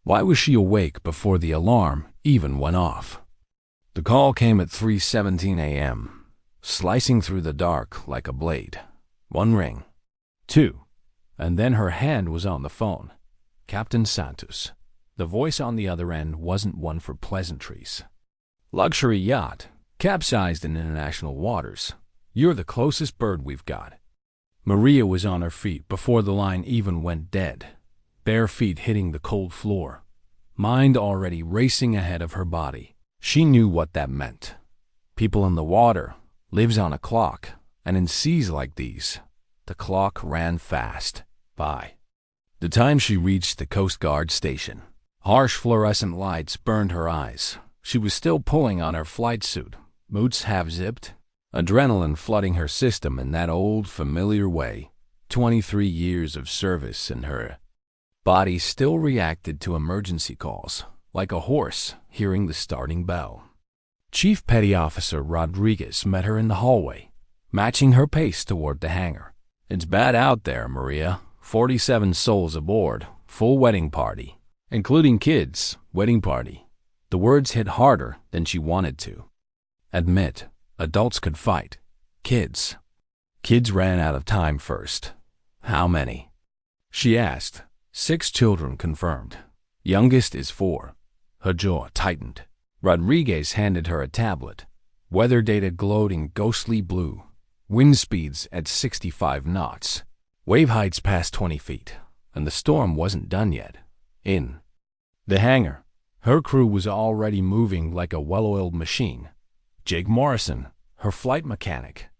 Why was she awake before the alarm even went off? The call came at 3:17 a.m., slicing through the dark like a blade. One ring. Two. And then her hand was on the phone. Captain Santos. The voice on the other end wasn't one for pleasantries. Luxury yacht. Capsized in international waters. You're the closest bird we've got. Maria was on her feet before the line even went dead. Bare feet hitting the cold floor. Mind already racing ahead of her body. She knew what that meant. People in the water lives on a clock, and in seas like these, the clock ran fast by. The time she reached the Coast Guard station, harsh fluorescent lights burned her eyes. She was still pulling on her flight suit, boots half-zipped, adrenaline flooding her system in that old, familiar way. 23 years of service in her body still reacted to emergency calls, like a horse hearing the starting bell. Chief Petty Officer Rodriguez met her in the hallway, matching her pace toward the hangar. It's bad out there, Maria. 47 souls aboard, full wedding party, including kids, wedding party. The words hit harder than she wanted to. Admit, adults could fight. Kids. Kids ran out of time first. How many? She asked. 6 children confirmed. Youngest is 4. Her jaw tightened. Rodriguez handed her a tablet. Weather data glowed in ghostly blue. Wind speeds at 65 knots. Wave heights past 20 feet. And the storm wasn't done yet. In the hangar, her crew was already moving like a well-oiled machine. Jake Morrison, her flight mechanic,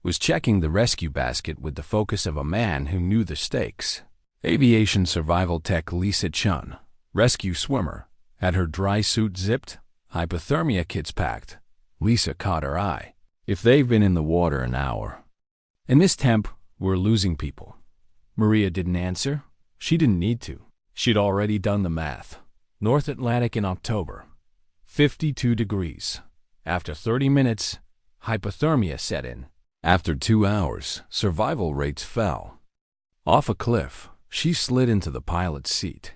was checking the rescue basket with the focus of a man who knew the stakes. Aviation survival tech Lisa Chun, rescue swimmer, had her dry suit zipped, hypothermia kits packed. Lisa caught her eye. If they've been in the water an hour. In this temp, we're losing people. Maria didn't answer. She didn't need to. She'd already done the math. North Atlantic in October. 52 degrees. After 30 minutes, hypothermia set in. After 2 hours, survival rates fell. Off a cliff, she slid into the pilot's seat.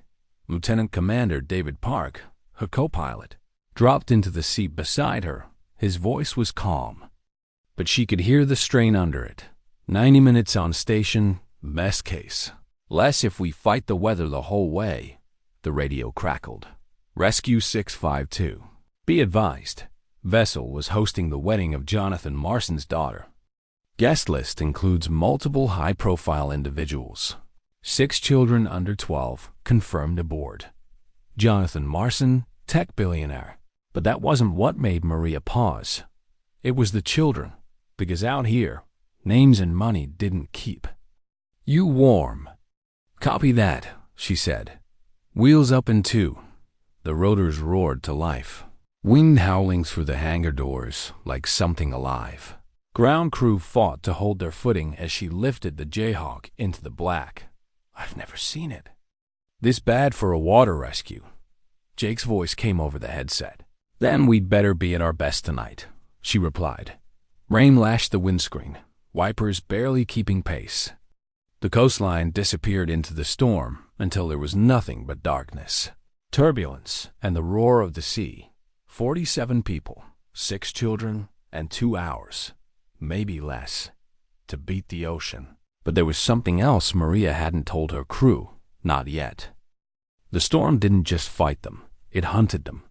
Lieutenant Commander David Park, her co-pilot, dropped into the seat beside her. His voice was calm, but she could hear the strain under it. 90 minutes on station, best case. Less if we fight the weather the whole way. The radio crackled. Rescue 652. Be advised, vessel was hosting the wedding of Jonathan Marson's daughter. Guest list includes multiple high-profile individuals. 6 children under 12 confirmed aboard. Jonathan Marson, tech billionaire. But that wasn't what made Maria pause. It was the children, because out here, names and money didn't keep. You warm. Copy that, she said. Wheels up in 2. The rotors roared to life. Wind howling through the hangar doors like something alive. Ground crew fought to hold their footing as she lifted the Jayhawk into the black. I've never seen it. This bad for a water rescue. Jake's voice came over the headset. Then we'd better be at our best tonight, she replied. Rain lashed the windscreen, wipers barely keeping pace. The coastline disappeared into the storm until there was nothing but darkness, turbulence, and the roar of the sea. 47 people, 6 children, and 2 hours, maybe less, to beat the ocean. But there was something else Maria hadn't told her crew, not yet. The storm didn't just fight them, it hunted them.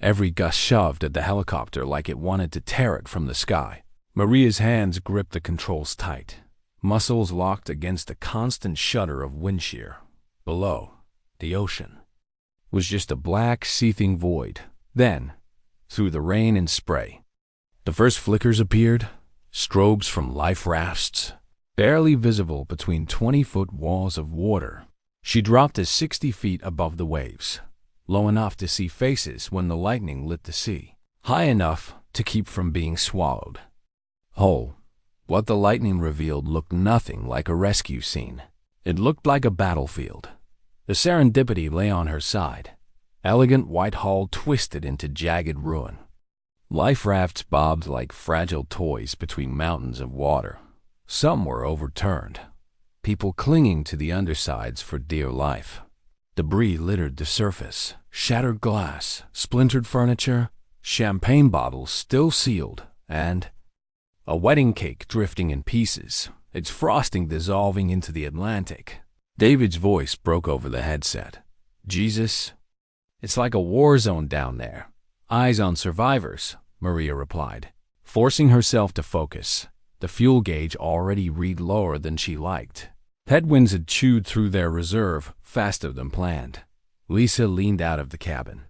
Every gust shoved at the helicopter like it wanted to tear it from the sky. Maria's hands gripped the controls tight, muscles locked against the constant shudder of wind shear. Below, the ocean was just a black, seething void. Then, through the rain and spray, the first flickers appeared, strobes from life rafts, barely visible between 20-foot walls of water. She dropped to 60 feet above the waves, low enough to see faces when the lightning lit the sea, high enough to keep from being swallowed whole. What the lightning revealed looked nothing like a rescue scene. It looked like a battlefield. The Serendipity lay on her side, elegant white hull twisted into jagged ruin. Life rafts bobbed like fragile toys between mountains of water. Some were overturned, people clinging to the undersides for dear life. Debris littered the surface, shattered glass, splintered furniture, champagne bottles still sealed, and a wedding cake drifting in pieces, its frosting dissolving into the Atlantic. David's voice broke over the headset. Jesus, it's like a war zone down there. Eyes on survivors, Maria replied, forcing herself to focus. The fuel gauge already read lower than she liked. Headwinds had chewed through their reserve faster than planned. Lisa leaned out of the cabin.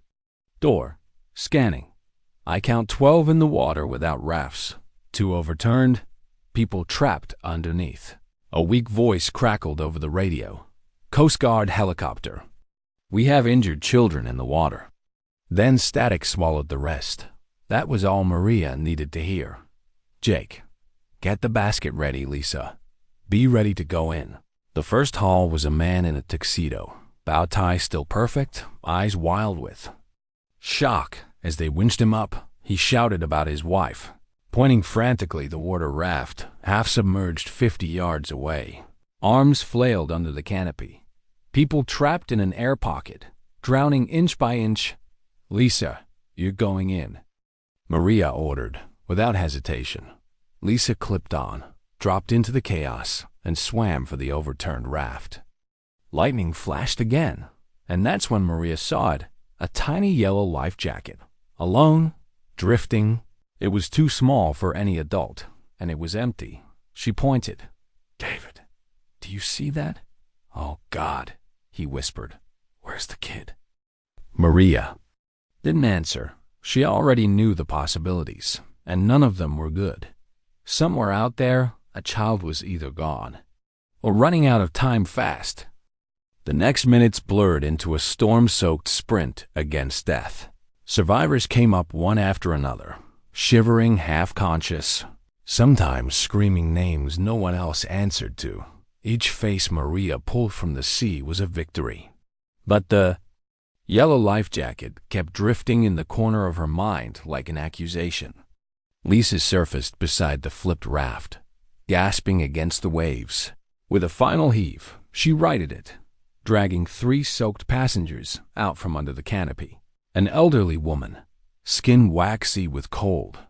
Door. Scanning. I count 12 in the water without rafts. 2 overturned. People trapped underneath. A weak voice crackled over the radio. Coast Guard helicopter. We have injured children in the water. Then static swallowed the rest. That was all Maria needed to hear. Jake. Get the basket ready, Lisa. Be ready to go in. The first haul was a man in a tuxedo, bow tie still perfect, eyes wild with shock. As they winched him up, he shouted about his wife, pointing frantically toward a raft, half-submerged 50 yards away. Arms flailed under the canopy. People trapped in an air pocket, drowning inch by inch. Lisa, you're going in, Maria ordered, without hesitation. Lisa clipped on, dropped into the chaos, and swam for the overturned raft. Lightning flashed again, and that's when Maria saw it, a tiny yellow life jacket. Alone, drifting. It was too small for any adult, and it was empty. She pointed. David, do you see that? Oh, God, he whispered. Where's the kid? Maria didn't answer. She already knew the possibilities, and none of them were good. Somewhere out there, a child was either gone or running out of time fast. The next minutes blurred into a storm-soaked sprint against death. Survivors came up one after another, shivering, half-conscious, sometimes screaming names no one else answered to. Each face Maria pulled from the sea was a victory. But the yellow life jacket kept drifting in the corner of her mind like an accusation. Lisa surfaced beside the flipped raft, gasping against the waves. With a final heave, she righted it, dragging 3 soaked passengers out from under the canopy. An elderly woman, skin waxy with cold,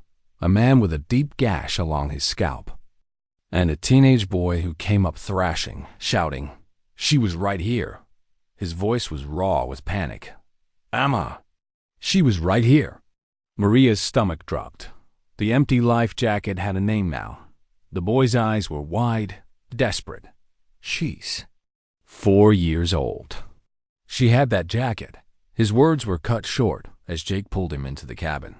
a man with a deep gash along his scalp, and a teenage boy who came up thrashing, shouting, "She was right here." His voice was raw with panic. "Emma, she was right here." Maria's stomach dropped. The empty life jacket had a name now. The boy's eyes were wide, desperate. She's 4 years old. She had that jacket. His words were cut short as Jake pulled him into the cabin.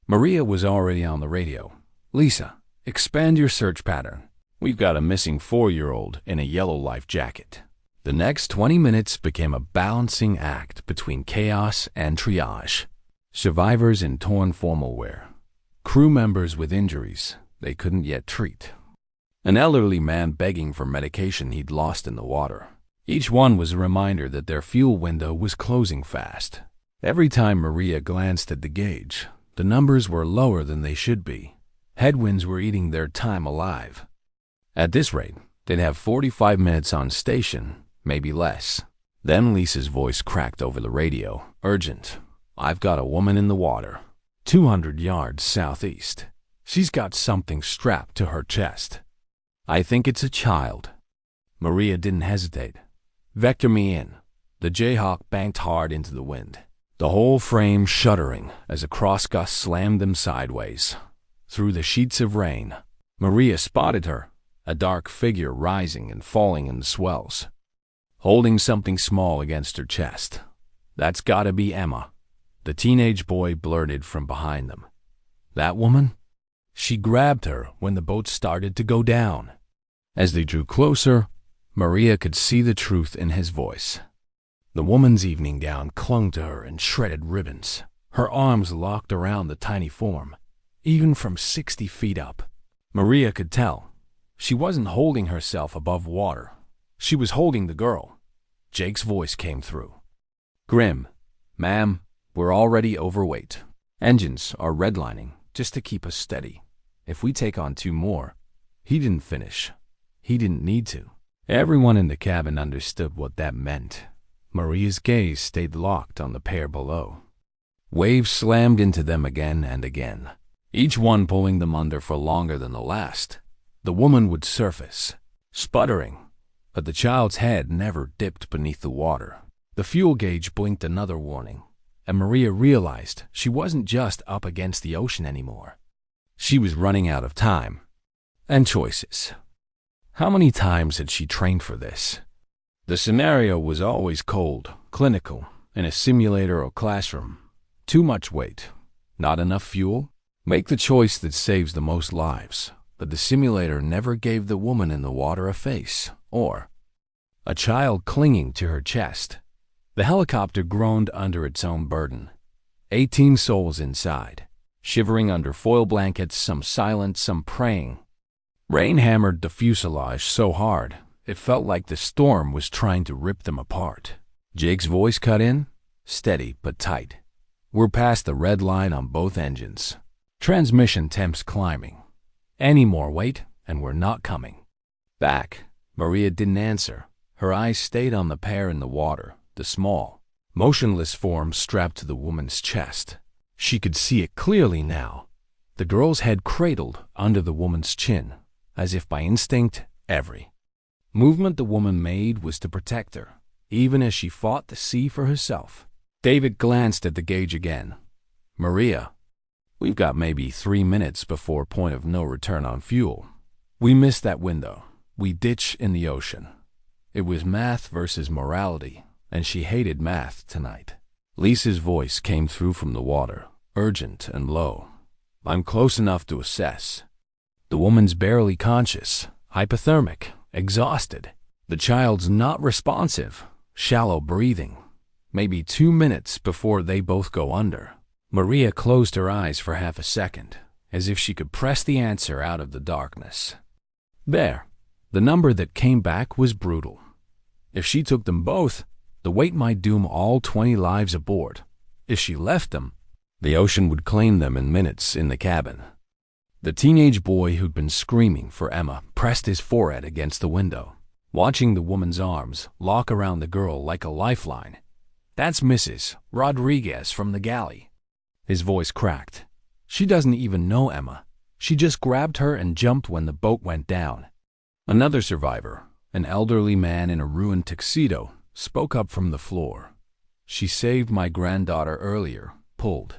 Maria was already on the radio. "Lisa, expand your search pattern. We've got a missing 4-year-old in a yellow life jacket." The next 20 minutes became a balancing act between chaos and triage. Survivors in torn formal wear. Crew members with injuries they couldn't yet treat. An elderly man begging for medication he'd lost in the water. Each one was a reminder that their fuel window was closing fast. Every time Maria glanced at the gauge, the numbers were lower than they should be. Headwinds were eating their time alive. At this rate, they'd have 45 minutes on station, maybe less. Then Lisa's voice cracked over the radio, urgent. "I've got a woman in the water, 200 yards southeast. She's got something strapped to her chest. I think it's a child." Maria didn't hesitate. "Vector me in." The Jayhawk banked hard into the wind, the whole frame shuddering as a cross-gust slammed them sideways. Through the sheets of rain, Maria spotted her, a dark figure rising and falling in the swells, holding something small against her chest. "That's gotta be Emma," the teenage boy blurted from behind them. "That woman?" She grabbed her when the boat started to go down. As they drew closer, Maria could see the truth in his voice. The woman's evening gown clung to her in shredded ribbons, her arms locked around the tiny form, even from 60 feet up. Maria could tell. She wasn't holding herself above water. She was holding the girl. Jake's voice came through. "Grim, ma'am, we're already overweight. Engines are redlining just to keep us steady. If we take on 2 more..." He didn't finish. He didn't need to. Everyone in the cabin understood what that meant. Maria's gaze stayed locked on the pair below. Waves slammed into them again and again, each one pulling them under for longer than the last. The woman would surface, sputtering, but the child's head never dipped beneath the water. The fuel gauge blinked another warning, and Maria realized she wasn't just up against the ocean anymore. She was running out of time and choices. How many times had she trained for this? The scenario was always cold, clinical, in a simulator or classroom. Too much weight, not enough fuel. Make the choice that saves the most lives. But the simulator never gave the woman in the water a face or a child clinging to her chest. The helicopter groaned under its own burden. 18 souls inside, shivering under foil blankets, some silent, some praying. Rain hammered the fuselage so hard, it felt like the storm was trying to rip them apart. Jake's voice cut in, steady but tight. We're past the red line on both engines. Transmission temps climbing. Any more weight, and we're not coming. Back. Maria didn't answer. Her eyes stayed on the pair in the water, the small, motionless form strapped to the woman's chest. She could see it clearly now. The girl's head cradled under the woman's chin, as if by instinct, every movement the woman made was to protect her, even as she fought the sea for herself. David glanced at the gauge again. Maria, we've got maybe 3 minutes before point of no return on fuel. We missed that window. We ditch in the ocean. It was math versus morality, and she hated math tonight. Lisa's voice came through from the water, urgent and low. I'm close enough to assess. The woman's barely conscious, hypothermic, exhausted. The child's not responsive, shallow breathing. Maybe 2 minutes before they both go under. Maria closed her eyes for half a second, as if she could press the answer out of the darkness. There. The number that came back was brutal. If she took them both, the weight might doom all 20 lives aboard. If she left them, the ocean would claim them in minutes in the cabin. The teenage boy who'd been screaming for Emma pressed his forehead against the window, watching the woman's arms lock around the girl like a lifeline. That's Mrs. Rodriguez from the galley. His voice cracked. She doesn't even know Emma. She just grabbed her and jumped when the boat went down. Another survivor, an elderly man in a ruined tuxedo, spoke up from the floor. She saved my granddaughter earlier, pulled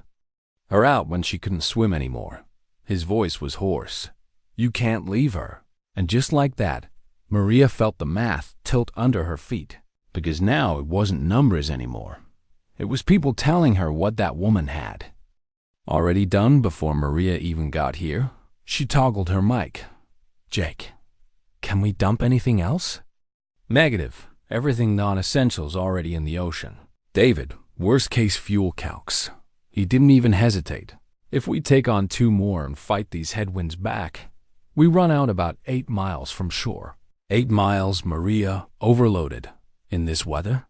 her out when she couldn't swim anymore. His voice was hoarse. You can't leave her. And just like that, Maria felt the math tilt under her feet, because now it wasn't numbers anymore. It was people telling her what that woman had. Already done before Maria even got here, she toggled her mic. Jake, can we dump anything else? Negative. Everything non-essential's already in the ocean. David, worst-case fuel calcs. He didn't even hesitate. If we take on 2 more and fight these headwinds back, we run out about 8 miles from shore. 8 miles, Maria, overloaded. In this weather?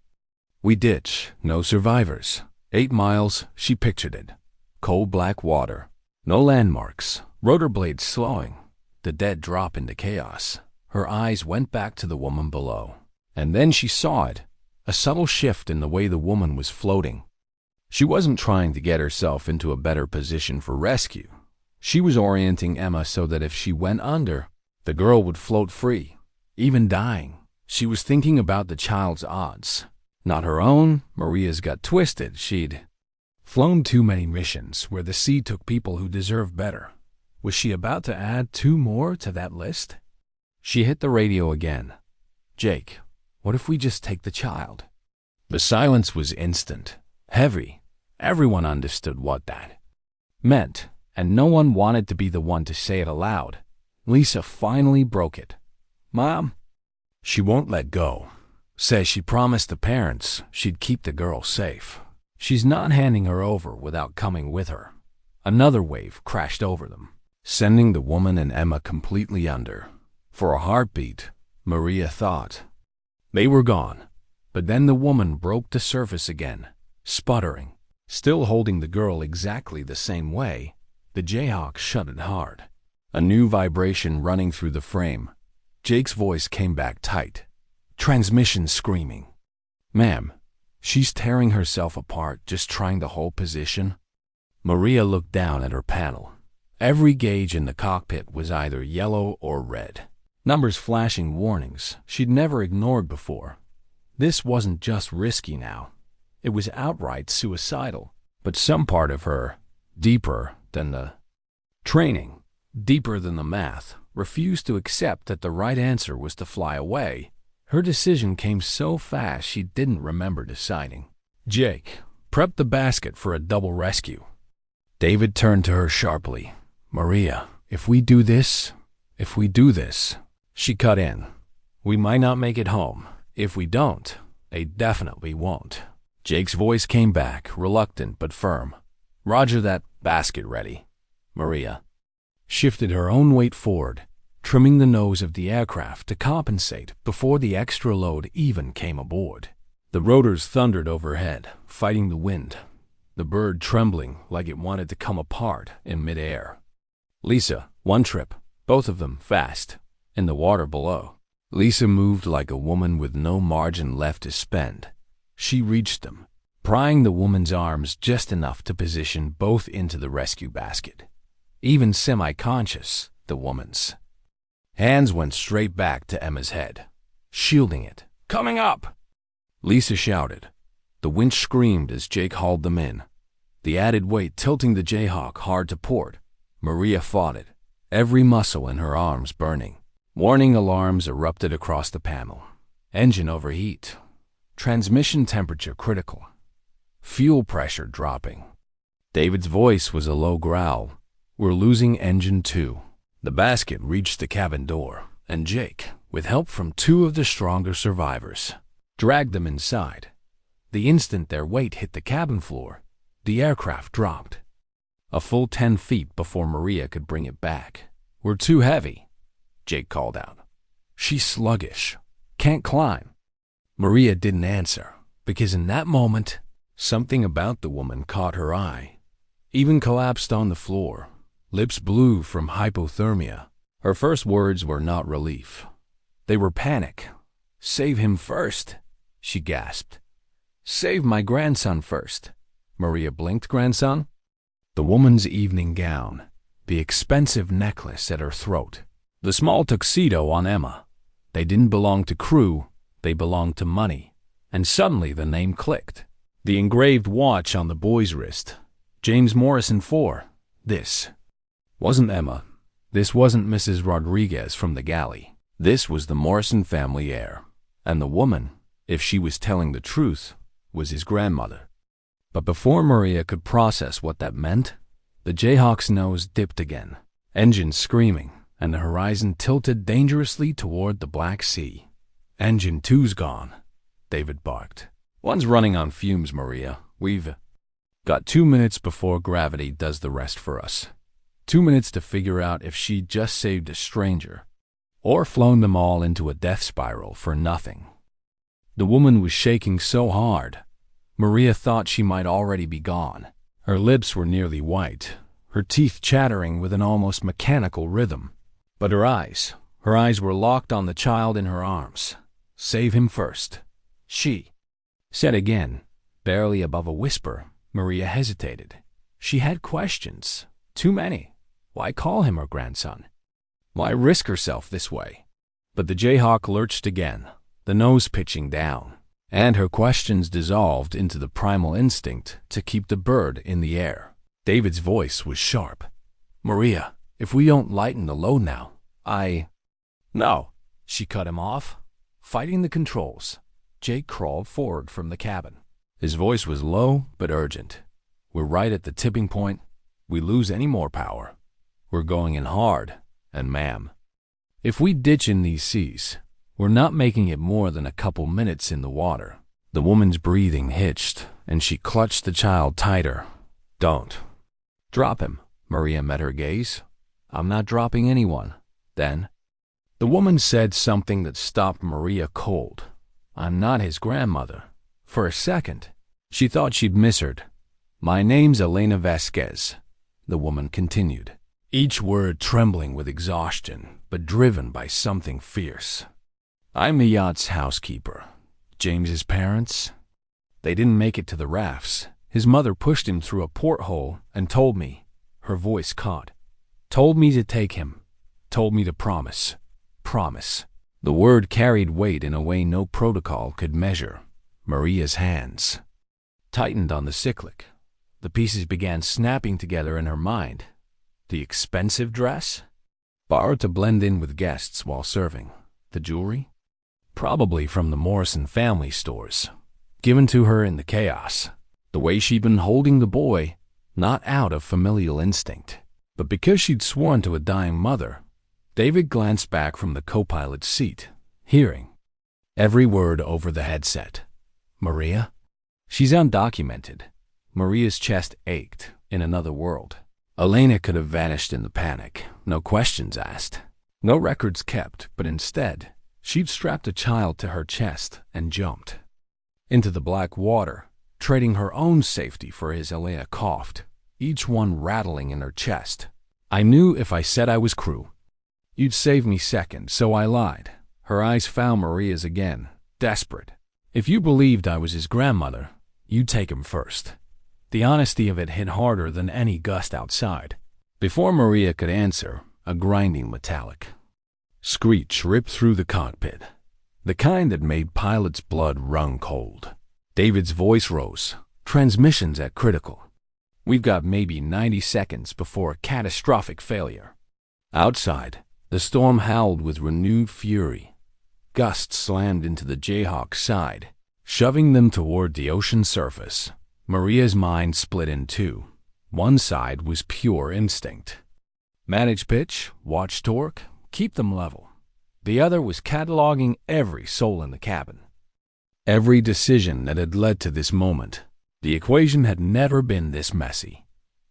We ditch, no survivors. 8 miles, she pictured it. Cold black water. No landmarks. Rotor blades slowing. The dead drop into chaos. Her eyes went back to the woman below. And then she saw it. A subtle shift in the way the woman was floating. She wasn't trying to get herself into a better position for rescue. She was orienting Emma so that if she went under, the girl would float free, even dying. She was thinking about the child's odds. Not her own. Maria's got twisted. She'd flown too many missions where the sea took people who deserved better. Was she about to add 2 more to that list? She hit the radio again. Jake, what if we just take the child? The silence was instant, heavy. Everyone understood what that meant, and no one wanted to be the one to say it aloud. Lisa finally broke it. Mom? She won't let go. Says she promised the parents she'd keep the girl safe. She's not handing her over without coming with her. Another wave crashed over them, sending the woman and Emma completely under. For a heartbeat, Maria thought they were gone. But then the woman broke the surface again, sputtering. Still holding the girl exactly the same way, the Jayhawk shut it hard. A new vibration running through the frame. Jake's voice came back tight. Transmission screaming. Ma'am, She's tearing herself apart just trying to hold position. Maria looked down at her panel. Every gauge in the cockpit was either yellow or red. Numbers flashing warnings she'd never ignored before. This wasn't just risky now. It was outright suicidal. But some part of her, deeper than the training, deeper than the math, refused to accept that the right answer was to fly away. Her decision came so fast she didn't remember deciding. Jake, prep the basket for a double rescue. David turned to her sharply. Maria, if we do this, she cut in. We might not make it home. If we don't, they definitely won't. Jake's voice came back, reluctant but firm. Roger that, basket ready. Maria shifted her own weight forward, trimming the nose of the aircraft to compensate before the extra load even came aboard. The rotors thundered overhead, fighting the wind, the bird trembling like it wanted to come apart in midair. Lisa, one trip, both of them fast, in the water below. Lisa moved like a woman with no margin left to spend. She reached them, prying the woman's arms just enough to position both into the rescue basket. Even semi-conscious, the woman's hands went straight back to Emma's head, shielding it. Coming up! Lisa shouted. The winch screamed as Jake hauled them in, the added weight tilting the Jayhawk hard to port. Maria fought it, every muscle in her arms burning. Warning alarms erupted across the panel. Engine overheat. Transmission temperature critical. Fuel pressure dropping. David's voice was a low growl. We're losing engine 2. The basket reached the cabin door, and Jake, with help from 2 of the stronger survivors, dragged them inside. The instant their weight hit the cabin floor, the aircraft dropped. A full 10 feet before Maria could bring it back. We're too heavy, Jake called out. She's sluggish. Can't climb. Maria didn't answer, because in that moment, something about the woman caught her eye. Even collapsed on the floor, lips blue from hypothermia. Her first words were not relief. They were panic. Save him first, she gasped. Save my grandson first. Maria blinked. Grandson? The woman's evening gown, the expensive necklace at her throat, the small tuxedo on Emma. They didn't belong to crew, they belonged to money. And suddenly the name clicked. The engraved watch on the boy's wrist. James Morrison 4. This wasn't Emma. This wasn't Mrs. Rodriguez from the galley. This was the Morrison family heir. And the woman, if she was telling the truth, was his grandmother. But before Maria could process what that meant, the Jayhawk's nose dipped again, engine screaming, and the horizon tilted dangerously toward the Black Sea. Engine 2's gone, David barked. One's running on fumes, Maria. We've got 2 minutes before gravity does the rest for us. 2 minutes to figure out if she just saved a stranger or flown them all into a death spiral for nothing. The woman was shaking so hard, Maria thought she might already be gone. Her lips were nearly white, her teeth chattering with an almost mechanical rhythm. But her eyes were locked on the child in her arms. Save him first, she said again, barely above a whisper. Maria hesitated. She had questions. Too many. Why call him her grandson? Why risk herself this way? But the Jayhawk lurched again, the nose pitching down, and her questions dissolved into the primal instinct to keep the bird in the air. David's voice was sharp. Maria, if we don't lighten the load now, No, she cut him off. Fighting the controls, Jake crawled forward from the cabin. His voice was low but urgent. We're right at the tipping point. We lose any more power. We're going in hard, and ma'am, if we ditch in these seas, we're not making it more than a couple minutes in the water. The woman's breathing hitched, and she clutched the child tighter. Don't drop him. Maria met her gaze. I'm not dropping anyone. Then the woman said something that stopped Maria cold. I'm not his grandmother. For a second, she thought she'd misheard. My name's Elena Vasquez, the woman continued, each word trembling with exhaustion, but driven by something fierce. I'm the yacht's housekeeper. James's parents, They didn't make it to the rafts. His mother pushed him through a porthole and told me, her voice caught, told me to take him, told me to promise. Promise. The word carried weight in a way no protocol could measure. Maria's hands tightened on the cyclic. The pieces began snapping together in her mind. The expensive dress? Borrowed to blend in with guests while serving. The jewelry? Probably from the Morrison family stores. Given to her in the chaos. The way she'd been holding the boy, not out of familial instinct, but because she'd sworn to a dying mother. David glanced back from the co-pilot's seat, hearing every word over the headset. Maria? She's undocumented. Maria's chest ached in another world. Elena could have vanished in the panic, no questions asked, no records kept, but instead, she'd strapped a child to her chest and jumped into the black water, trading her own safety for his. Elena coughed, each one rattling in her chest. I knew if I said I was crew, you'd save me second, so I lied. Her eyes found Maria's again, desperate. If you believed I was his grandmother, you'd take him first. The honesty of it hit harder than any gust outside. Before Maria could answer, a grinding metallic screech ripped through the cockpit, the kind that made pilots' blood run cold. David's voice rose, transmissions at critical. We've got maybe 90 seconds before a catastrophic failure. Outside, the storm howled with renewed fury. Gusts slammed into the Jayhawk's side, shoving them toward the ocean surface. Maria's mind split in two. One side was pure instinct. Manage pitch, watch torque, keep them level. The other was cataloging every soul in the cabin. Every decision that had led to this moment. The equation had never been this messy.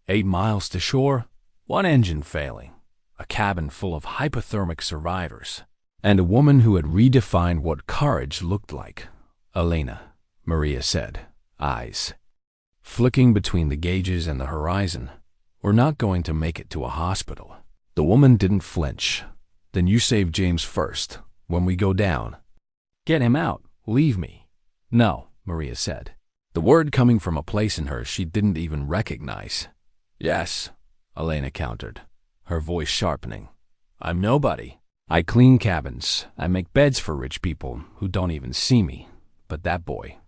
8 miles to shore, one engine failing, a cabin full of hypothermic survivors, and a woman who had redefined what courage looked like. Elena, Maria said, eyes flicking between the gauges and the horizon. We're not going to make it to a hospital. The woman didn't flinch. Then you save James first, when we go down. Get him out, leave me. No, Maria said, the word coming from a place in her she didn't even recognize. Yes, Elena countered, her voice sharpening. I'm nobody. I clean cabins. I make beds for rich people who don't even see me. But that boy,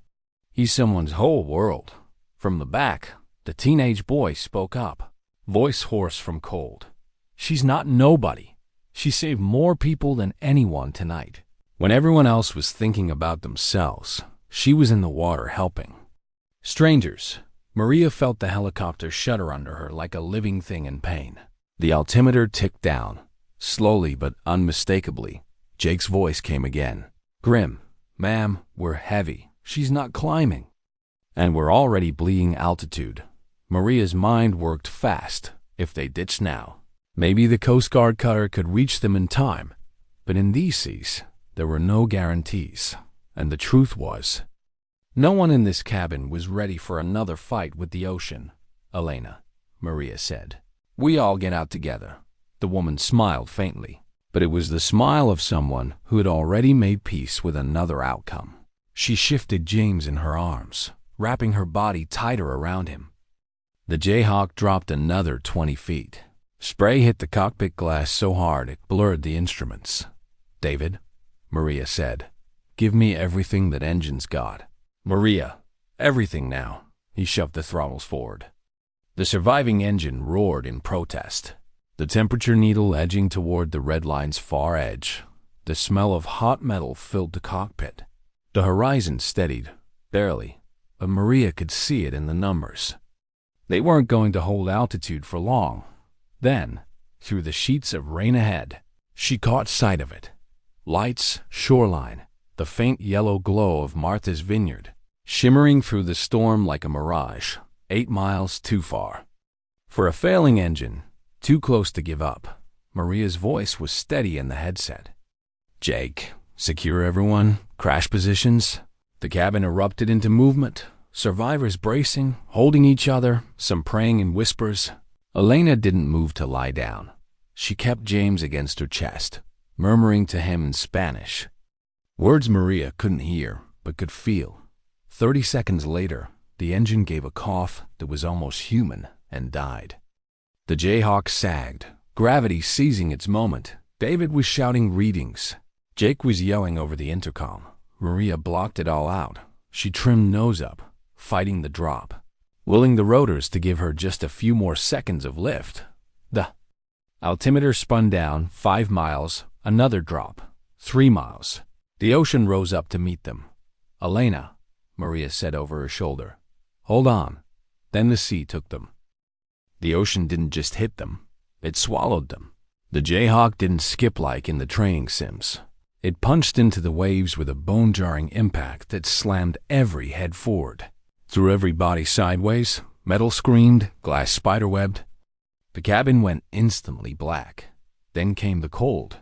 he's someone's whole world. From the back, the teenage boy spoke up, voice hoarse from cold. She's not nobody. She saved more people than anyone tonight. When everyone else was thinking about themselves, she was in the water helping strangers. Maria felt the helicopter shudder under her like a living thing in pain. The altimeter ticked down, slowly but unmistakably. Jake's voice came again. Grim, ma'am, we're heavy. She's not climbing. And we're already bleeding altitude. Maria's mind worked fast. If they ditched now, maybe the Coast Guard cutter could reach them in time. But in these seas, there were no guarantees. And the truth was, no one in this cabin was ready for another fight with the ocean. Elena, Maria said, we all get out together. The woman smiled faintly, but it was the smile of someone who had already made peace with another outcome. She shifted James in her arms, wrapping her body tighter around him. The Jayhawk dropped another 20 feet. Spray hit the cockpit glass so hard it blurred the instruments. David, Maria said, give me everything that engine's got. Maria, everything now. He shoved the throttles forward. The surviving engine roared in protest, the temperature needle edging toward the red line's far edge. The smell of hot metal filled the cockpit. The horizon steadied, barely, but Maria could see it in the numbers. They weren't going to hold altitude for long. Then, through the sheets of rain ahead, she caught sight of it. Lights, shoreline, the faint yellow glow of Martha's Vineyard, shimmering through the storm like a mirage, 8 miles too far. For a failing engine, too close to give up, Maria's voice was steady in the headset. Jake, secure everyone, crash positions. The cabin erupted into movement, survivors bracing, holding each other, some praying in whispers. Elena didn't move to lie down. She kept James against her chest, murmuring to him in Spanish. Words Maria couldn't hear, but could feel. 30 seconds later, the engine gave a cough that was almost human and died. The Jayhawk sagged, gravity seizing its moment. David was shouting readings. Jake was yelling over the intercom. Maria blocked it all out. She trimmed nose up, fighting the drop, willing the rotors to give her just a few more seconds of lift. The altimeter spun down 5 miles, another drop, 3 miles. The ocean rose up to meet them. "Elena," Maria said over her shoulder. "Hold on." Then the sea took them. The ocean didn't just hit them, it swallowed them. The Jayhawk didn't skip like in the training sims. It punched into the waves with a bone-jarring impact that slammed every head forward. Threw every body sideways, metal screamed, glass spiderwebbed. The cabin went instantly black. Then came the cold.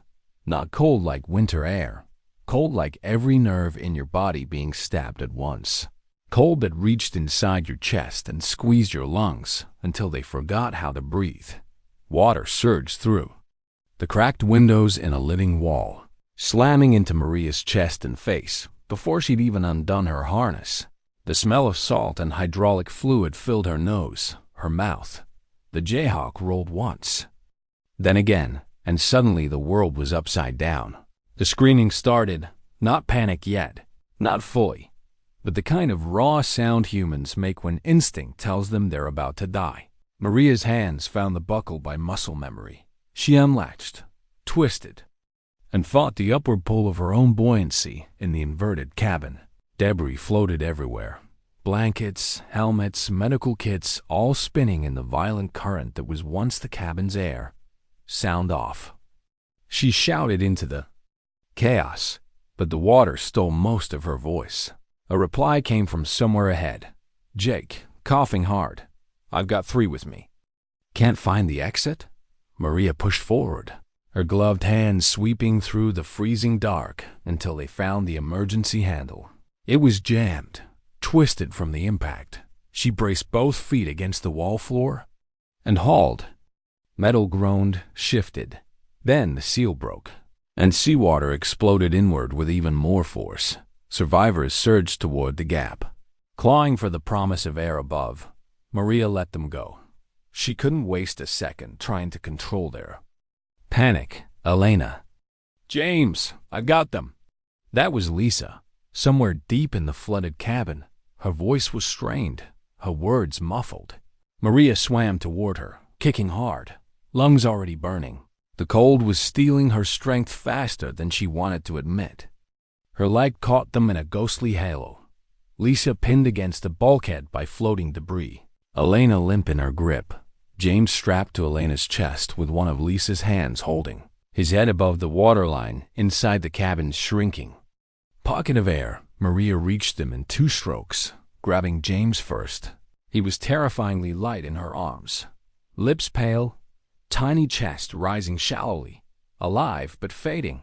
Not cold like winter air. Cold like every nerve in your body being stabbed at once. Cold that reached inside your chest and squeezed your lungs until they forgot how to breathe. Water surged through the cracked windows in a living wall, slamming into Maria's chest and face before she'd even undone her harness. The smell of salt and hydraulic fluid filled her nose, her mouth. The Jayhawk rolled once, then again, and suddenly the world was upside down. The screaming started, not panic yet, not fully, but the kind of raw sound humans make when instinct tells them they're about to die. Maria's hands found the buckle by muscle memory. She unlatched, twisted, and fought the upward pull of her own buoyancy in the inverted cabin. Debris floated everywhere. Blankets, helmets, medical kits, all spinning in the violent current that was once the cabin's air. Sound off. She shouted into the chaos, but the water stole most of her voice. A reply came from somewhere ahead. Jake, coughing hard. "I've got 3 with me." "Can't find the exit?" Maria pushed forward, her gloved hands sweeping through the freezing dark until they found the emergency handle. It was jammed, twisted from the impact. She braced both feet against the wall floor and hauled. Metal groaned, shifted. Then the seal broke, and seawater exploded inward with even more force. Survivors surged toward the gap, clawing for the promise of air above. Maria let them go. She couldn't waste a second trying to control their panic. "Elena." "James, I've got them." That was Lisa, somewhere deep in the flooded cabin. Her voice was strained, her words muffled. Maria swam toward her, kicking hard, lungs already burning. The cold was stealing her strength faster than she wanted to admit. Her leg caught them in a ghostly halo. Lisa pinned against a bulkhead by floating debris. Elena limp in her grip. James strapped to Elena's chest with one of Lisa's hands holding, his head above the waterline, inside the cabin shrinking. Pocket of air, Maria reached him in 2 strokes, grabbing James first. He was terrifyingly light in her arms. Lips pale, tiny chest rising shallowly, alive but fading.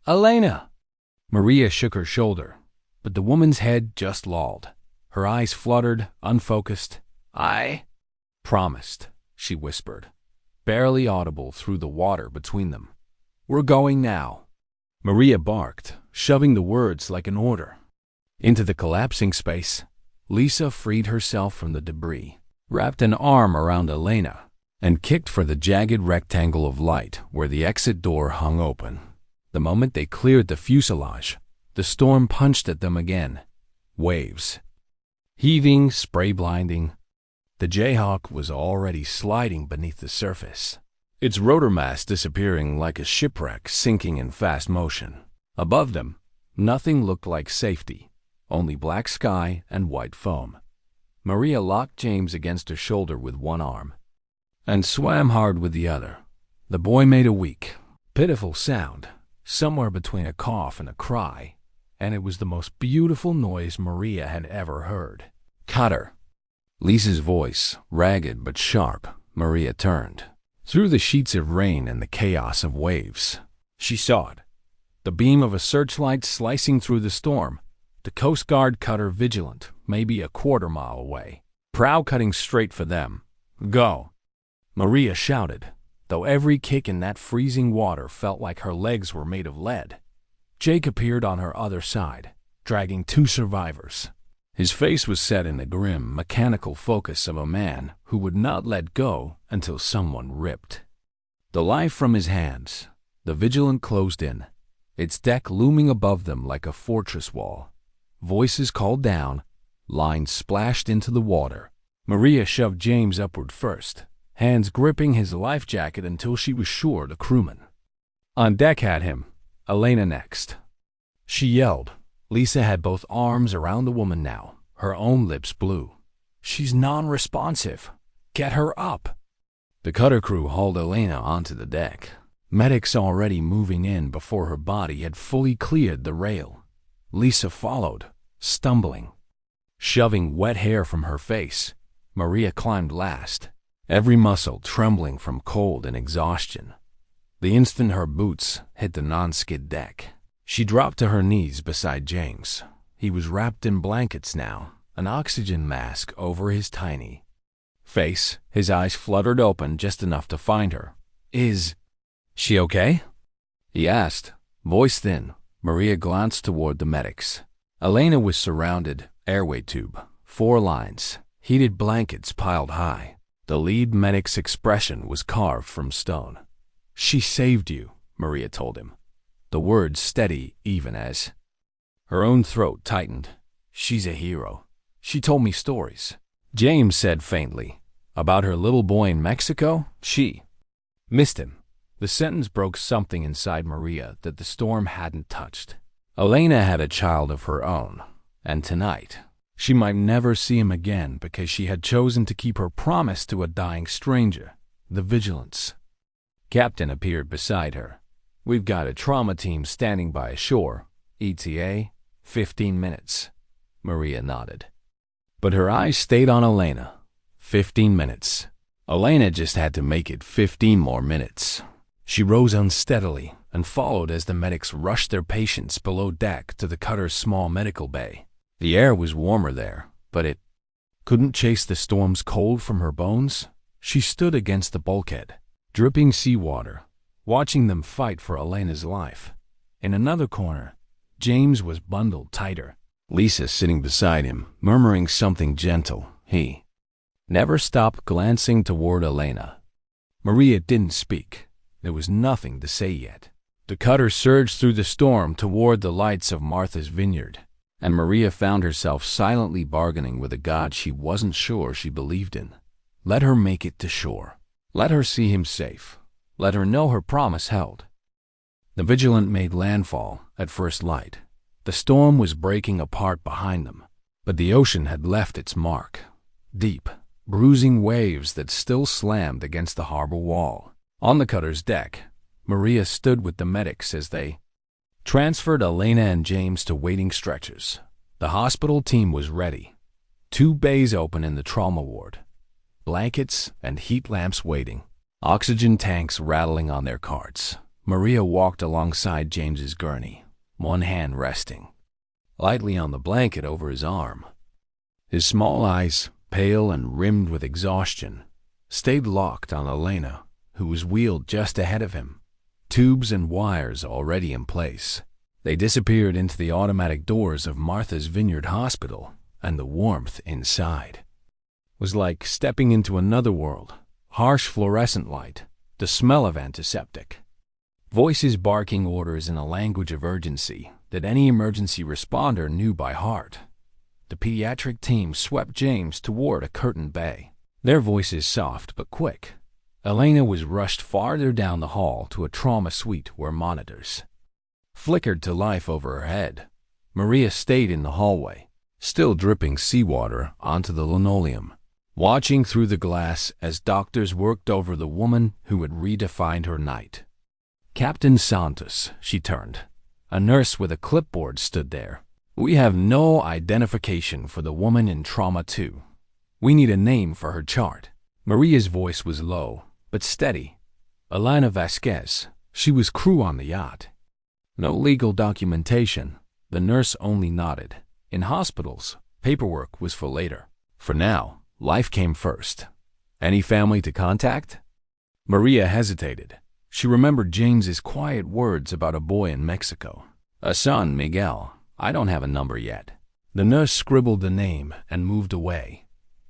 "Elena!" Maria shook her shoulder, but the woman's head just lolled. Her eyes fluttered, unfocused. "I promised," she whispered, barely audible through the water between them. "We're going now." Maria barked, shoving the words like an order. Into the collapsing space, Lisa freed herself from the debris, wrapped an arm around Elena, and kicked for the jagged rectangle of light where the exit door hung open. The moment they cleared the fuselage, the storm punched at them again. Waves. Heaving, spray-blinding. The Jayhawk was already sliding beneath the surface, its rotor mass disappearing like a shipwreck sinking in fast motion. Above them, nothing looked like safety, only black sky and white foam. Maria locked James against her shoulder with one arm and swam hard with the other. The boy made a weak, pitiful sound, somewhere between a cough and a cry, and it was the most beautiful noise Maria had ever heard. "Cutter." Lisa's voice, ragged but sharp. Maria turned. Through the sheets of rain and the chaos of waves, she saw it. The beam of a searchlight slicing through the storm. The Coast Guard cutter Vigilant, maybe a quarter-mile away. Prow cutting straight for them. "Go!" Maria shouted, though every kick in that freezing water felt like her legs were made of lead. Jake appeared on her other side, dragging 2 survivors. His face was set in the grim, mechanical focus of a man who would not let go until someone ripped the life from his hands. The Vigilant closed in, its deck looming above them like a fortress wall. Voices called down, lines splashed into the water. Maria shoved James upward first, hands gripping his life jacket until she was sure the crewman on deck had him. Elena next. She yelled. Lisa had both arms around the woman now, her own lips blue. She's non-responsive. Get her up. The cutter crew hauled Elena onto the deck, medics already moving in before her body had fully cleared the rail. Lisa followed, stumbling, shoving wet hair from her face. Maria climbed last, every muscle trembling from cold and exhaustion. The instant her boots hit the non-skid deck, she dropped to her knees beside James. He was wrapped in blankets now, an oxygen mask over his tiny face. His eyes fluttered open just enough to find her. Is she okay? He asked, voice thin. Maria glanced toward the medics. Elena was surrounded, airway tube, 4 lines, heated blankets piled high. The lead medic's expression was carved from stone. She saved you, Maria told him, the words steady even as her own throat tightened. She's a hero. She told me stories. James said faintly, about her little boy in Mexico. She missed him. The sentence broke something inside Maria that the storm hadn't touched. Elena had a child of her own, and tonight she might never see him again because she had chosen to keep her promise to a dying stranger. The Vigilance captain appeared beside her. We've got a trauma team standing by ashore. ETA, 15 minutes. Maria nodded. But her eyes stayed on Elena. 15 minutes. Elena just had to make it 15 more minutes. She rose unsteadily and followed as the medics rushed their patients below deck to the cutter's small medical bay. The air was warmer there, but it couldn't chase the storm's cold from her bones. She stood against the bulkhead, dripping seawater, watching them fight for Elena's life. In another corner, James was bundled tighter, Lisa sitting beside him, murmuring something gentle. He never stopped glancing toward Elena. Maria didn't speak. There was nothing to say yet. The cutter surged through the storm toward the lights of Martha's Vineyard, and Maria found herself silently bargaining with a God she wasn't sure she believed in. Let her make it to shore. Let her see him safe. Let her know her promise held. The Vigilant made landfall at first light. The storm was breaking apart behind them, but the ocean had left its mark. Deep, bruising waves that still slammed against the harbor wall. On the cutter's deck, Maria stood with the medics as they transferred Elena and James to waiting stretchers. The hospital team was ready. 2 bays open in the trauma ward. Blankets and heat lamps waiting. Oxygen tanks rattling on their carts. Maria walked alongside James's gurney, one hand resting lightly on the blanket over his arm. His small eyes, pale and rimmed with exhaustion, stayed locked on Elena, who was wheeled just ahead of him, tubes and wires already in place. They disappeared into the automatic doors of Martha's Vineyard Hospital, and the warmth inside was like stepping into another world. Harsh fluorescent light, the smell of antiseptic. Voices barking orders in a language of urgency that any emergency responder knew by heart. The pediatric team swept James toward a curtained bay, their voices soft but quick. Elena was rushed farther down the hall to a trauma suite where monitors flickered to life over her head. Maria stayed in the hallway, still dripping seawater onto the linoleum, watching through the glass as doctors worked over the woman who had redefined her night. Captain Santos, she turned. A nurse with a clipboard stood there. We have no identification for the woman in Trauma 2. We need a name for her chart. Maria's voice was low, but steady. Elena Vasquez. She was crew on the yacht. No legal documentation. The nurse only nodded. In hospitals, paperwork was for later. For now, life came first. Any family to contact? Maria hesitated. She remembered James's quiet words about a boy in Mexico. A son, Miguel. I don't have a number yet. The nurse scribbled the name and moved away.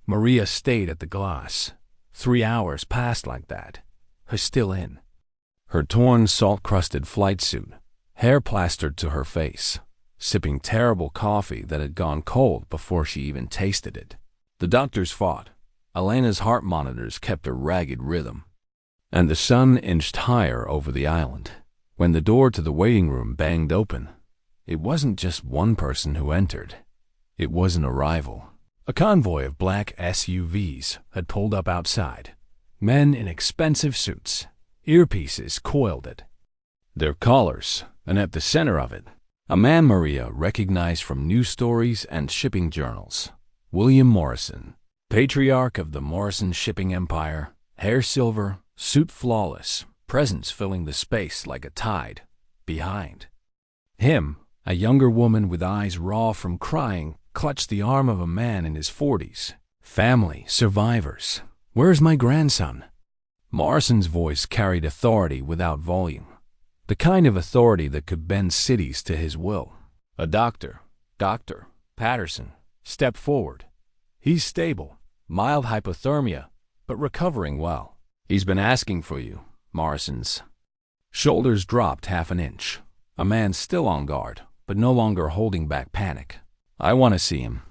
Maria stayed at the glass. 3 hours passed like that. Her still in. Her torn, salt-crusted flight suit, hair plastered to her face, sipping terrible coffee that had gone cold before she even tasted it. The doctors fought. Elena's heart monitors kept a ragged rhythm. And the sun inched higher over the island. When the door to the waiting room banged open, it wasn't just one person who entered. It was an arrival. A convoy of black SUVs had pulled up outside. Men in expensive suits, earpieces coiled at their collars, and at the center of it, a man Maria recognized from news stories and shipping journals. William Morrison, patriarch of the Morrison shipping empire, hair silver, suit flawless, presence filling the space like a tide. Behind him, a younger woman with eyes raw from crying clutched the arm of a man in his 40s. Family, survivors. Where's my grandson? Morrison's voice carried authority without volume. The kind of authority that could bend cities to his will. A doctor, Dr. Patterson, stepped forward. He's stable, mild hypothermia, but recovering well. He's been asking for you. Morrison's shoulders dropped half an inch. A man still on guard, but no longer holding back panic. I want to see him.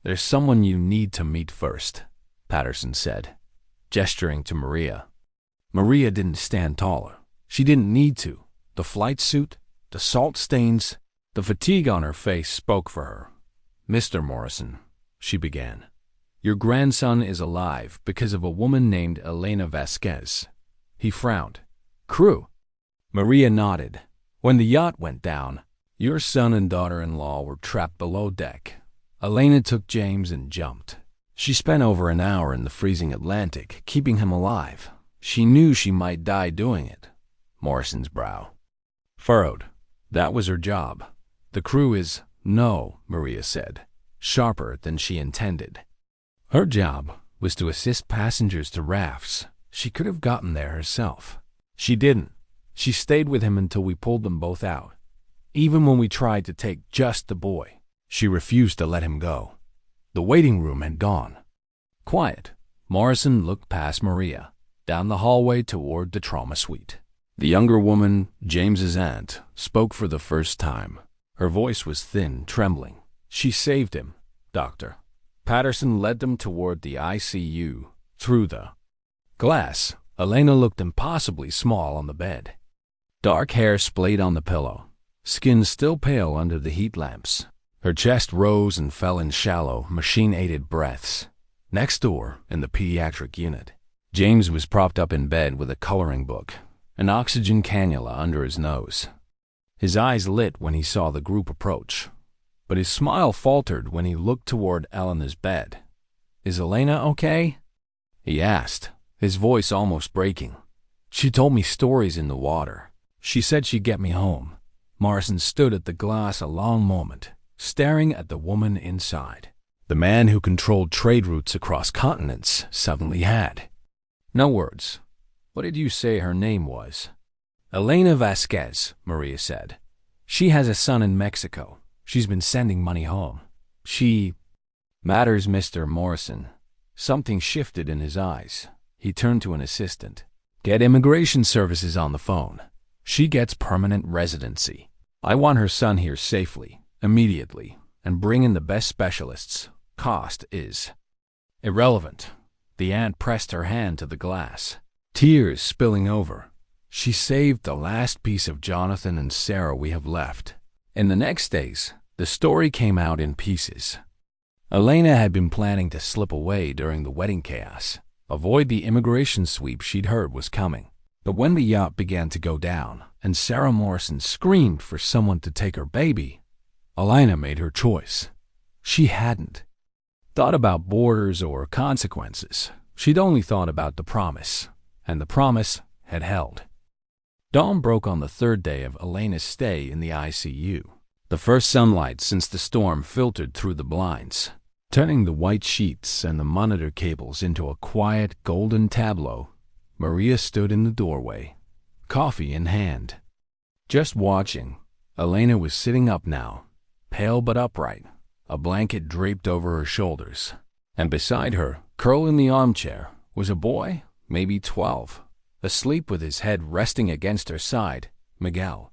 There's someone you need to meet first, Patterson said, gesturing to Maria. Maria didn't stand taller. She didn't need to. The flight suit, the salt stains, the fatigue on her face spoke for her. Mr. Morrison, she began, your grandson is alive because of a woman named Elena Vasquez. He frowned. Crew? Maria nodded. When the yacht went down, your son and daughter-in-law were trapped below deck. Elena took James and jumped. She spent over an hour in the freezing Atlantic, keeping him alive. She knew she might die doing it. Morrison's brow furrowed. That was her job. The crew is... No, Maria said, sharper than she intended. Her job was to assist passengers to rafts. She could have gotten there herself. She didn't. She stayed with him until we pulled them both out. Even when we tried to take just the boy, she refused to let him go. The waiting room had gone. Quiet. Morrison looked past Maria, down the hallway toward the trauma suite. The younger woman, James's aunt, spoke for the first time. Her voice was thin, trembling. She saved him, Doctor. Patterson led them toward the ICU, through the glass. Elena looked impossibly small on the bed. Dark hair splayed on the pillow, skin still pale under the heat lamps. Her chest rose and fell in shallow, machine-aided breaths. Next door, in the pediatric unit, James was propped up in bed with a coloring book, an oxygen cannula under his nose. His eyes lit when he saw the group approach, but his smile faltered when he looked toward Elena's bed. Is Elena okay? He asked, his voice almost breaking. She told me stories in the water. She said she'd get me home. Morrison stood at the glass a long moment, staring at the woman inside. The man who controlled trade routes across continents suddenly had no words. What did you say her name was? Elena Vasquez, Maria said. She has a son in Mexico. She's been sending money home. She matters, Mr. Morrison. Something shifted in his eyes. He turned to an assistant. Get immigration services on the phone. She gets permanent residency. I want her son here safely, immediately, and bring in the best specialists. Cost is irrelevant. The aunt pressed her hand to the glass, tears spilling over. She saved the last piece of Jonathan and Sarah we have left. In the next days, the story came out in pieces. Elena had been planning to slip away during the wedding chaos, avoid the immigration sweep she'd heard was coming. But when the yacht began to go down and Sarah Morrison screamed for someone to take her baby, Elena made her choice. She hadn't thought about borders or consequences. She'd only thought about the promise, and the promise had held. Dawn broke on the third day of Elena's stay in the ICU. The first sunlight since the storm filtered through the blinds, turning the white sheets and the monitor cables into a quiet, golden tableau. Maria stood in the doorway, coffee in hand, just watching. Elena was sitting up now, pale but upright, a blanket draped over her shoulders. And beside her, curled in the armchair, was a boy, maybe 12, asleep with his head resting against her side, Miguel.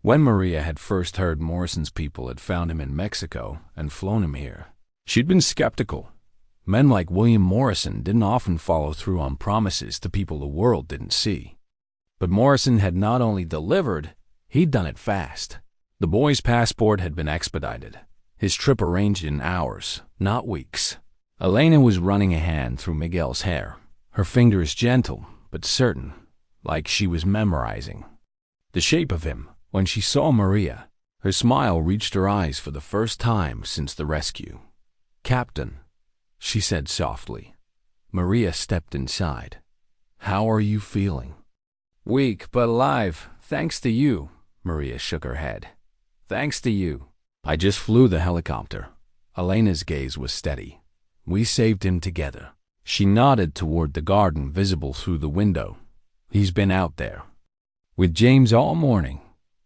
When Maria had first heard Morrison's people had found him in Mexico and flown him here, she'd been skeptical. Men like William Morrison didn't often follow through on promises to people the world didn't see. But Morrison had not only delivered, he'd done it fast. The boy's passport had been expedited, his trip arranged in hours, not weeks. Elena was running a hand through Miguel's hair, her fingers gentle but certain, like she was memorizing the shape of him. When she saw Maria, her smile reached her eyes for the first time since the rescue. "Captain," she said softly. Maria stepped inside. "How are you feeling?" "Weak but alive, thanks to you." Maria shook her head. "Thanks to you. I just flew the helicopter." Elena's gaze was steady. "We saved him together." She nodded toward the garden visible through the window. "He's been out there with James all morning.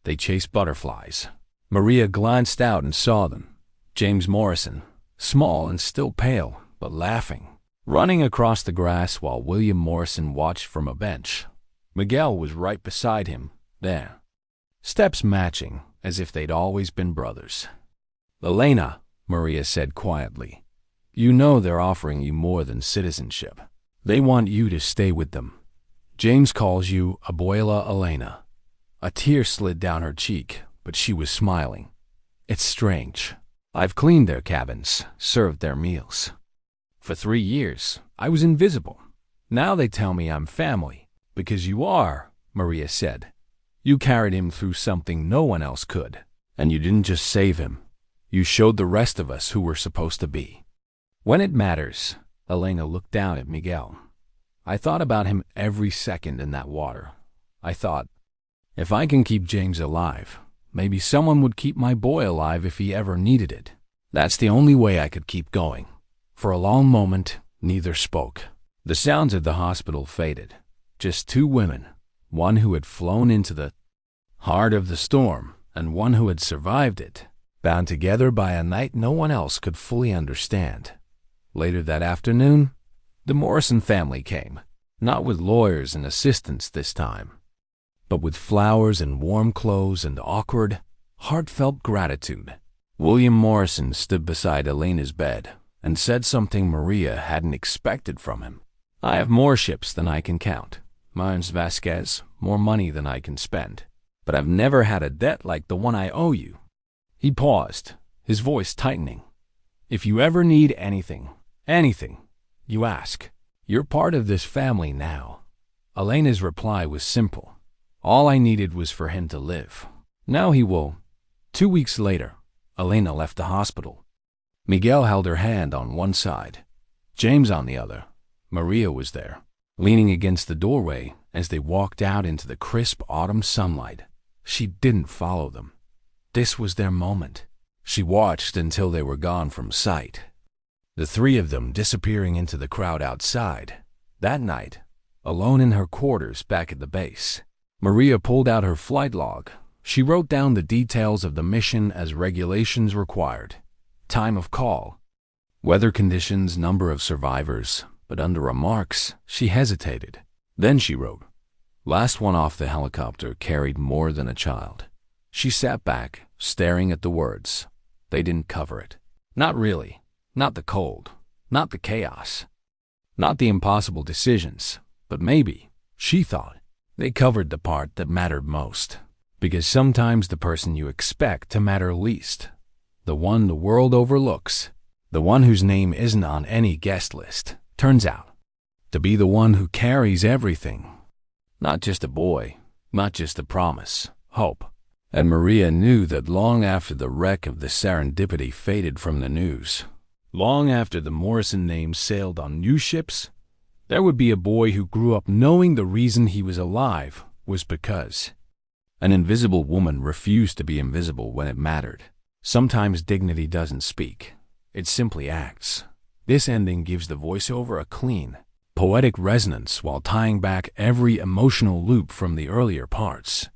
They chased butterflies." Maria glanced out and saw them. James Morrison, small and still pale, but laughing, running across the grass while William Morrison watched from a bench. Miguel was right beside him, there, steps matching, as if they'd always been brothers. "Elena," Maria said quietly, "you know they're offering you more than citizenship. They want you to stay with them. James calls you Abuela Elena." A tear slid down her cheek, but she was smiling. "It's strange. I've cleaned their cabins, served their meals. For 3 years, I was invisible. Now they tell me I'm family. Because you are," Maria said. "You carried him through something no one else could. And you didn't just save him. You showed the rest of us who we're supposed to be. When it matters." Elena looked down at Miguel. "I thought about him every second in that water. I thought, if I can keep James alive, maybe someone would keep my boy alive if he ever needed it. That's the only way I could keep going." For a long moment, neither spoke. The sounds of the hospital faded. Just two women, one who had flown into the heart of the storm and one who had survived it, bound together by a night no one else could fully understand. Later that afternoon, the Morrison family came, not with lawyers and assistants this time, but with flowers and warm clothes and awkward, heartfelt gratitude. William Morrison stood beside Elena's bed and said something Maria hadn't expected from him. "I have more ships than I can count. Mine's Vasquez, more money than I can spend. But I've never had a debt like the one I owe you." He paused, his voice tightening. "If you ever need anything, you ask. You're part of this family now." Elena's reply was simple. "All I needed was for him to live. Now he will." 2 weeks later, Elena left the hospital. Miguel held her hand on one side, James on the other. Maria was there, leaning against the doorway as they walked out into the crisp autumn sunlight. She didn't follow them. This was their moment. She watched until they were gone from sight, the three of them disappearing into the crowd outside. That night, alone in her quarters back at the base, Maria pulled out her flight log. She wrote down the details of the mission as regulations required. Time of call, weather conditions, number of survivors, but under remarks, she hesitated. Then she wrote, "Last one off the helicopter carried more than a child." She sat back, staring at the words. They didn't cover it. Not really. Not the cold. Not the chaos. Not the impossible decisions. But maybe, she thought, they covered the part that mattered most. Because sometimes the person you expect to matter least, the one the world overlooks, the one whose name isn't on any guest list, turns out to be the one who carries everything. Not just a boy, not just a promise, hope. And Maria knew that long after the wreck of the Serendipity faded from the news, long after the Morrison name sailed on new ships, there would be a boy who grew up knowing the reason he was alive was because an invisible woman refused to be invisible when it mattered. Sometimes dignity doesn't speak. It simply acts. This ending gives the voiceover a clean, poetic resonance while tying back every emotional loop from the earlier parts.